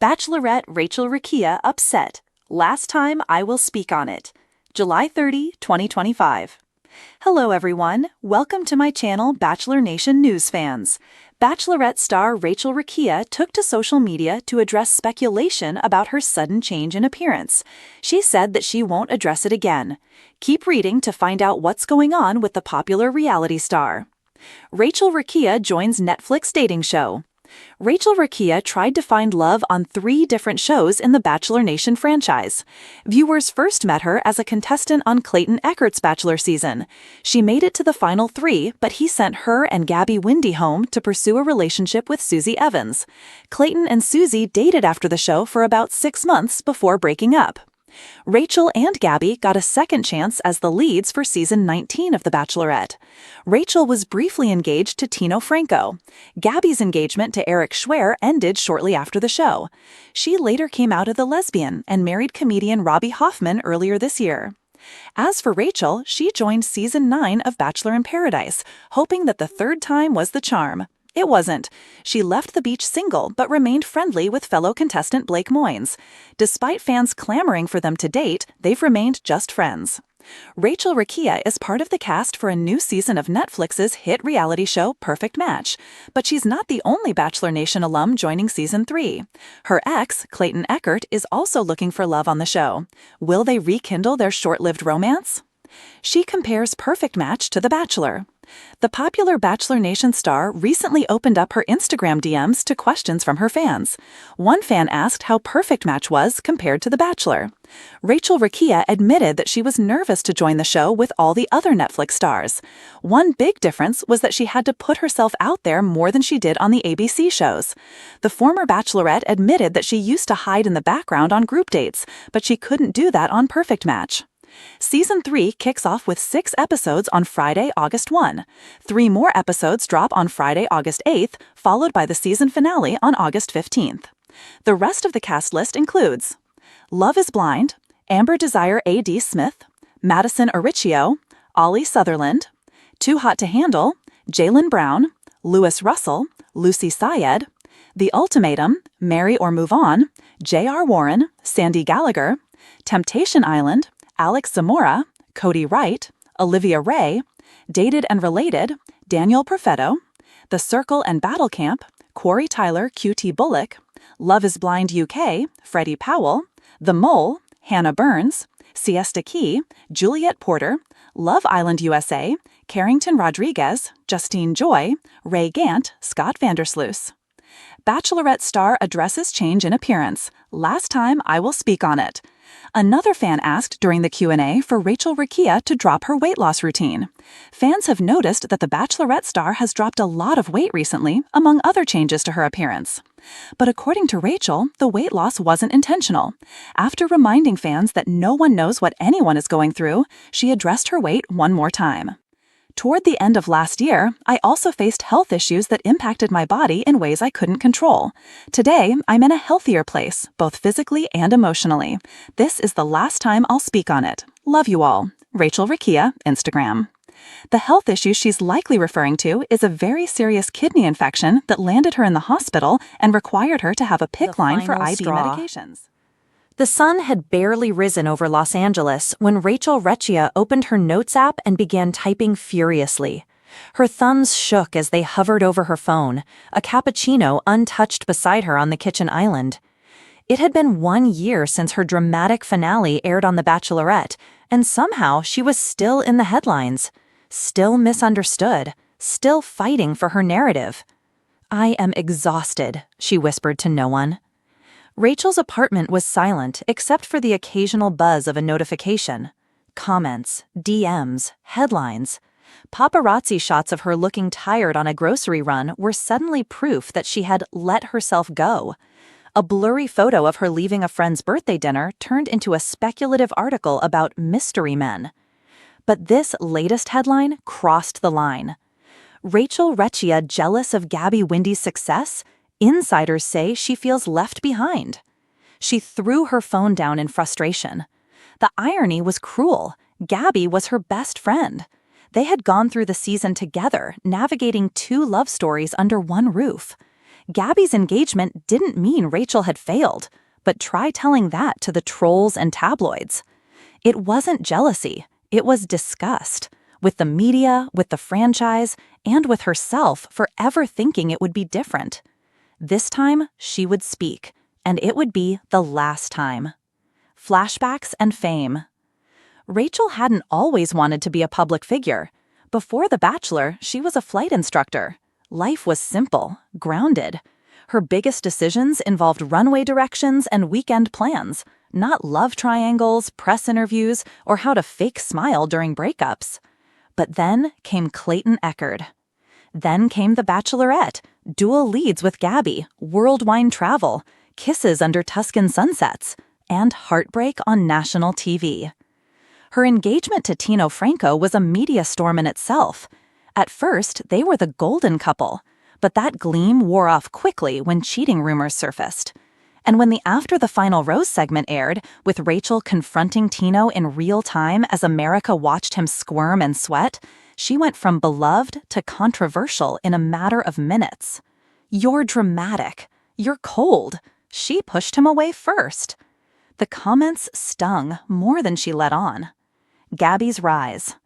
Bachelorette Rachel Recchia upset. Last time I will speak on it. July 30, 2025. Hello everyone, welcome to my channel Bachelor Nation News fans. Bachelorette star Rachel Recchia took to social media to address speculation about her sudden change in appearance. She said that she won't address it again. Keep reading to find out what's going on with the popular reality star. Rachel Recchia joins Netflix dating show. Rachel Recchia tried to find love on 3 different shows in the Bachelor Nation franchise. Viewers first met her as a contestant on Clayton Eckert's Bachelor season. She made it to the final 3, but he sent her and Gabby Windey home to pursue a relationship with Susie Evans. Clayton and Susie dated after the show for about 6 months before breaking up. Rachel and Gabby got a second chance as the leads for season 19 of The Bachelorette. Rachel was briefly engaged to Tino Franco. Gabby's engagement to Eric Schwer ended shortly after the show. She later came out as a lesbian and married comedian Robbie Hoffman earlier this year. As for Rachel, she joined season 9 of Bachelor in Paradise, hoping that the 3rd time was the charm. It wasn't. She left the beach single but remained friendly with fellow contestant Blake Moynes. Despite fans clamoring for them to date, they've remained just friends. Rachel Recchia is part of the cast for a new season of Netflix's hit reality show Perfect Match, but she's not the only Bachelor Nation alum joining season 3. Her ex, Clayton Echert, is also looking for love on the show. Will they rekindle their short-lived romance? She compares Perfect Match to The Bachelor. The popular Bachelor Nation star recently opened up her Instagram DMs to questions from her fans. One fan asked how Perfect Match was compared to The Bachelor. Rachel Recchia admitted that she was nervous to join the show with all the other Netflix stars. One big difference was that she had to put herself out there more than she did on the ABC shows. The former Bachelorette admitted that she used to hide in the background on group dates, but she couldn't do that on Perfect Match. Season 3 kicks off with 6 episodes on Friday, August 1. 3 more episodes drop on Friday, August 8th, followed by the season finale on August 15th. The rest of the cast list includes Love is Blind, Amber Desire A.D. Smith, Madison Recchia, Ollie Sutherland, Too Hot to Handle, Jaylen Brown, Lewis Russell, Lucy Syed, The Ultimatum, Marry or Move On, J.R. Warren, Sandy Gallagher, Temptation Island, Alex Zamora, Cody Wright, Olivia Ray, Dated and Related, Daniel Perfetto, The Circle and Battle Camp, Corey Tyler QT Bullock, Love is Blind UK, Freddie Powell, The Mole, Hannah Burns, Siesta Key, Juliet Porter, Love Island USA, Carrington Rodriguez, Justine Joy, Ray Gant, Scott Vandersloot. Bachelorette star addresses change in appearance. Last time I will speak on it. Another fan asked during the Q&A for Rachel Recchia to drop her weight loss routine. Fans have noticed that the Bachelorette star has dropped a lot of weight recently, among other changes to her appearance. But according to Rachel, the weight loss wasn't intentional. After reminding fans that no one knows what anyone is going through, she addressed her weight one more time. Toward the end of last year, I also faced health issues that impacted my body in ways I couldn't control. Today, I'm in a healthier place, both physically and emotionally. This is the last time I'll speak on it. Love you all. Rachel Recchia, Instagram. The health issue she's likely referring to is a very serious kidney infection that landed her in the hospital and required her to have a PICC line for IV medications. The sun had barely risen over Los Angeles when Rachel Recchia opened her Notes app and began typing furiously. Her thumbs shook as they hovered over her phone, a cappuccino untouched beside her on the kitchen island. It had been 1 year since her dramatic finale aired on The Bachelorette, and somehow she was still in the headlines, still misunderstood, still fighting for her narrative. "I am exhausted," she whispered to no one. Rachel's apartment was silent except for the occasional buzz of a notification. Comments, DMs, headlines. Paparazzi shots of her looking tired on a grocery run were suddenly proof that she had let herself go. A blurry photo of her leaving a friend's birthday dinner turned into a speculative article about mystery men. But this latest headline crossed the line. Rachel Recchia jealous of Gabby Windey's success? Insiders say she feels left behind. She threw her phone down in frustration. The irony was cruel. Gabby was her best friend. They had gone through the season together, navigating 2 love stories under one roof. Gabby's engagement didn't mean Rachel had failed, but try telling that to the trolls and tabloids. It wasn't jealousy, it was disgust, with the media, with the franchise, and with herself for ever thinking it would be different. This time, she would speak, and it would be the last time. Flashbacks and fame. Rachel hadn't always wanted to be a public figure. Before The Bachelor, she was a flight instructor. Life was simple, grounded. Her biggest decisions involved runway directions and weekend plans, not love triangles, press interviews, or how to fake smile during breakups. But then came Clayton Echard. Then came The Bachelorette, dual leads with Gabby, worldwide travel, kisses under Tuscan sunsets, and heartbreak on national TV. Her engagement to Tino Franco was a media storm in itself. At first, they were the golden couple, but that gleam wore off quickly when cheating rumors surfaced. And when the After the Final Rose segment aired, with Rachel confronting Tino in real time as America watched him squirm and sweat, she went from beloved to controversial in a matter of minutes. "You're dramatic. You're cold." She pushed him away first. The comments stung more than she let on. Gabby's rise.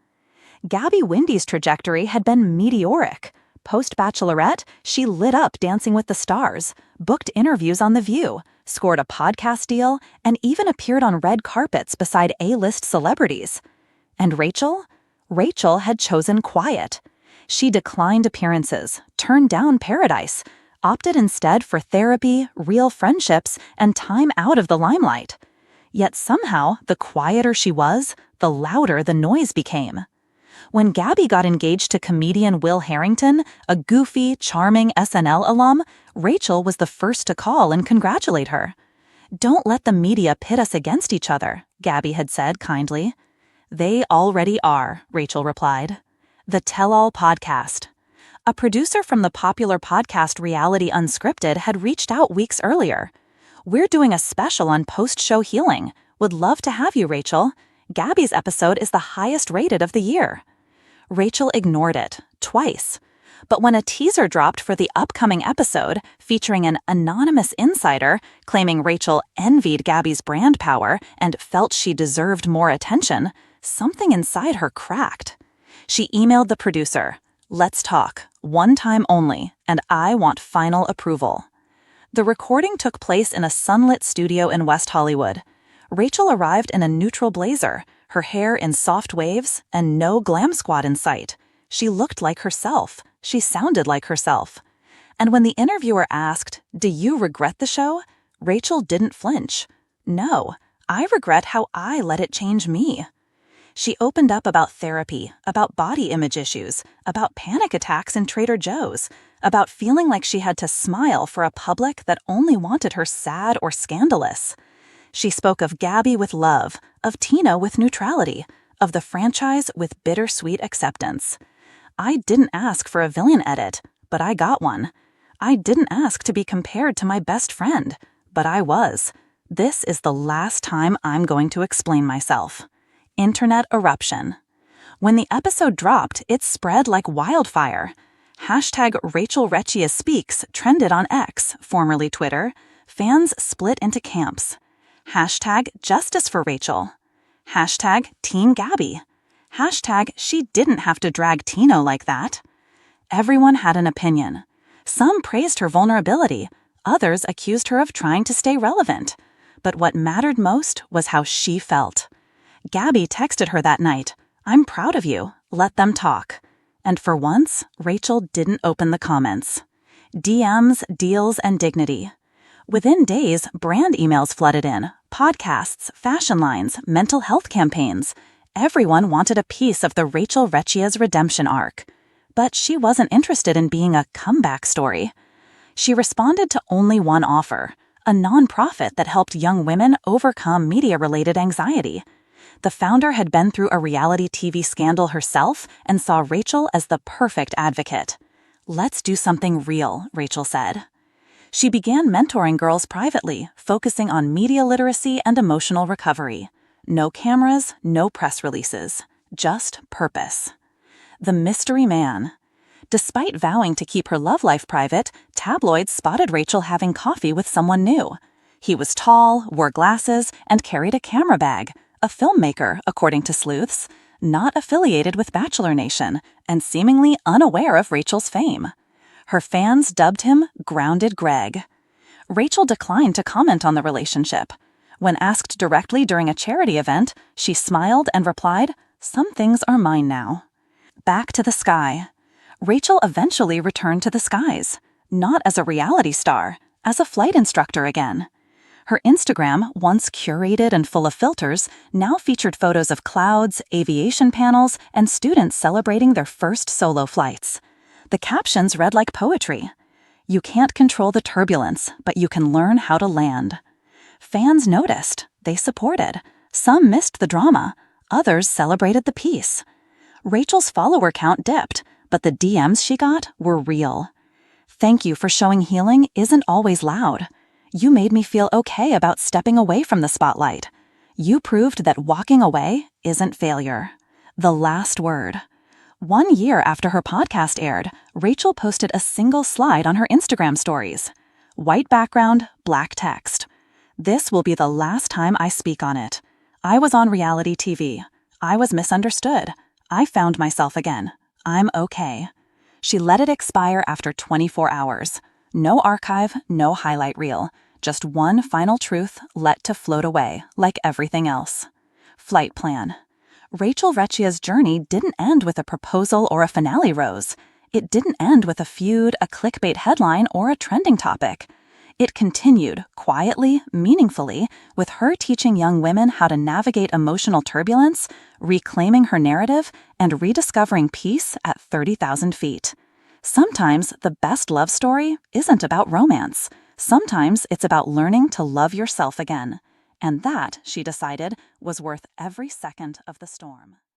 Gabby Windy's trajectory had been meteoric. Post-Bachelorette, she lit up Dancing with the Stars, booked interviews on The View, scored a podcast deal, and even appeared on red carpets beside A-list celebrities. And Rachel? Rachel had chosen quiet. She declined appearances, turned down paradise, opted instead for therapy, real friendships, and time out of the limelight. Yet somehow, the quieter she was, the louder the noise became. When Gabby got engaged to comedian Will Harrington, a goofy, charming SNL alum, Rachel was the first to call and congratulate her. "Don't let the media pit us against each other," Gabby had said kindly. "They already are," Rachel replied. The Tell-All Podcast. A producer from the popular podcast Reality Unscripted had reached out weeks earlier. "We're doing a special on post-show healing. Would love to have you, Rachel. Gabby's episode is the highest rated of the year." Rachel ignored it, twice. But when a teaser dropped for the upcoming episode, featuring an anonymous insider claiming Rachel envied Gabby's brand power and felt she deserved more attention, something inside her cracked. She emailed the producer, "Let's talk, one time only, and I want final approval." The recording took place in a sunlit studio in West Hollywood. Rachel arrived in a neutral blazer, her hair in soft waves, and no glam squad in sight. She looked like herself. She sounded like herself. And when the interviewer asked, "Do you regret the show?" Rachel didn't flinch. "No, I regret how I let it change me." She opened up about therapy, about body image issues, about panic attacks in Trader Joe's, about feeling like she had to smile for a public that only wanted her sad or scandalous. She spoke of Gabby with love, of Tino with neutrality, of the franchise with bittersweet acceptance. "I didn't ask for a villain edit, but I got one. I didn't ask to be compared to my best friend, but I was. This is the last time I'm going to explain myself." Internet eruption. When the episode dropped, it spread like wildfire. Hashtag Rachel Recchia Speaks trended on X, formerly Twitter. Fans split into camps. Hashtag Justice for Rachel. Hashtag Team Gabby. Hashtag She didn't have to drag Tino like that. Everyone had an opinion. Some praised her vulnerability. Others accused her of trying to stay relevant. But what mattered most was how she felt. Gabby texted her that night, "I'm proud of you. Let them talk." And for once, Rachel didn't open the comments. DMs, deals, and dignity. Within days, brand emails flooded in, podcasts, fashion lines, mental health campaigns. Everyone wanted a piece of the Rachel Recchia's redemption arc. But she wasn't interested in being a comeback story. She responded to only one offer, a nonprofit that helped young women overcome media-related anxiety. The founder had been through a reality TV scandal herself and saw Rachel as the perfect advocate. "Let's do something real," Rachel said. She began mentoring girls privately, focusing on media literacy and emotional recovery. No cameras, no press releases, just purpose. The mystery man. Despite vowing to keep her love life private, tabloids spotted Rachel having coffee with someone new. He was tall, wore glasses, and carried a camera bag, a filmmaker, according to sleuths, not affiliated with Bachelor Nation, and seemingly unaware of Rachel's fame. Her fans dubbed him Grounded Greg. Rachel declined to comment on the relationship. When asked directly during a charity event, she smiled and replied, "Some things are mine now." Back to the sky. Rachel eventually returned to the skies, not as a reality star, as a flight instructor again. Her Instagram, once curated and full of filters, now featured photos of clouds, aviation panels, and students celebrating their first solo flights. The captions read like poetry. "You can't control the turbulence, but you can learn how to land." Fans noticed. They supported. Some missed the drama. Others celebrated the peace. Rachel's follower count dipped, but the DMs she got were real. "Thank you for showing healing isn't always loud. You made me feel okay about stepping away from the spotlight. You proved that walking away isn't failure." The last word. 1 year after her podcast aired, Rachel posted a single slide on her Instagram stories. White background, black text. "This will be the last time I speak on it. I was on reality TV. I was misunderstood. I found myself again. I'm okay." She let it expire after 24 hours. No archive, no highlight reel. Just one final truth let to float away, like everything else. Flight plan. Rachel Recchia's journey didn't end with a proposal or a finale rose. It didn't end with a feud, a clickbait headline, or a trending topic. It continued, quietly, meaningfully, with her teaching young women how to navigate emotional turbulence, reclaiming her narrative, and rediscovering peace at 30,000 feet. Sometimes the best love story isn't about romance. Sometimes it's about learning to love yourself again. And that, she decided, was worth every second of the storm.